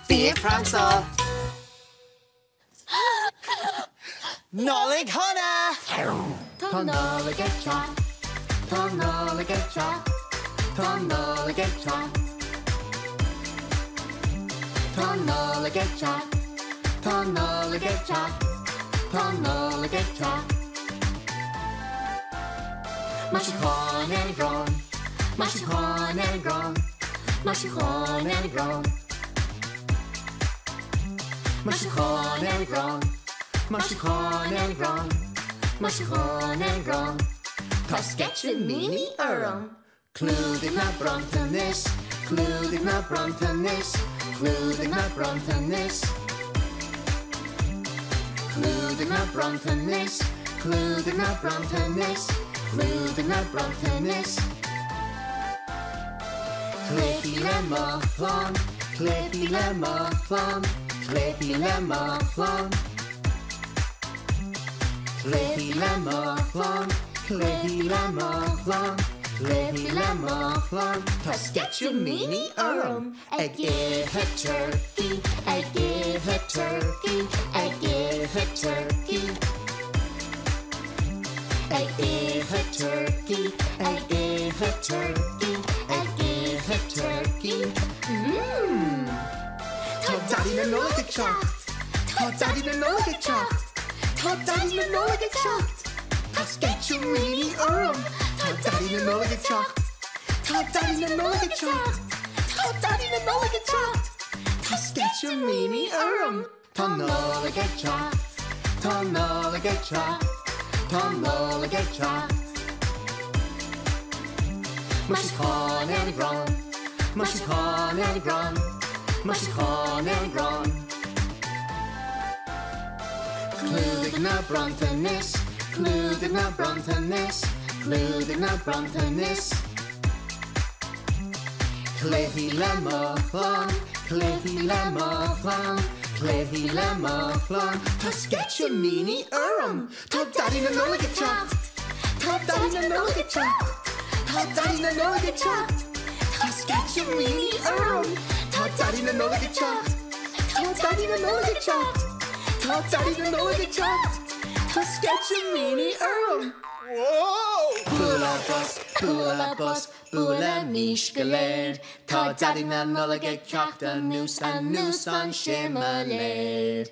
Bí Pramsáil. Nollaig honna. Tá Nollaig ag teacht. Tá Nollaig ag teacht. Tá Nollaig ag teacht. Tá Nollaig ag teacht. Tá Nollaig ag teacht. Tá Nollaig ag teacht. Má sé cháin ar grán. Má sé cháin ar grán. Má sé cháin ar grán. Má sé cháin ar grán. Má sé cháin ar grán. Má sé cháin ar grán. Tá sketche mini orm. Clúdig na brontanis. Clúdig na brontanis. Clúdig na brontanis. Clúdig na brontanis. Clúdig na brontanis. Clúdig na brontanis. Clépi le má chlán. Clépi le má chlán. Clépi le má chlán. Clépi le má chlán. Clépi le má chlán. Clépi le má chlán. Tá sketche mini orm. Ag ithe turkey. Ag ithe turkey. Ag ithe turkey. Ag ithe turkey. Ag ithe turkey. Ag ithe turkey. Tá daddy na Nollaig ag teacht. Tá daddy na Nollaig ag teacht. Tá daddy na Nollaig ag teacht. Tá sketche mini orm. Tá daddy na Nollaig ag teacht. Tá daddy na Nollaig ag teacht. Tá daddy na Nollaig ag teacht. Tá sketche mini orm. Tá Nollaig ag teacht. Tá Nollaig ag teacht. Tá Nollaig ag teacht. Má sé cháin ar grán. Má sé cháin ar grán. Má sé cháin ar grán. Clúdig na brontanis. Clúdig na brontanis. Clúdig na brontanis. Clépi le má chlán. Clépi le má chlán. Clépi le má chlán. Tá sketche mini orm. Tá daddy na Nollaig ag teacht. Tá daddy na Nollaig ag teacht. Tá daddy na Nollaig ag teacht. Tá sketche mini orm. Tá daddy na Nollaig ag teacht. Tá daddy na Nollaig ag teacht. Tá daddy na Nollaig ag teacht. Tá sketche mini orm. Whoa! Bula bus, bula níos go léir. Tá daddy na Nollaig ag teacht a nús an shimmer léir.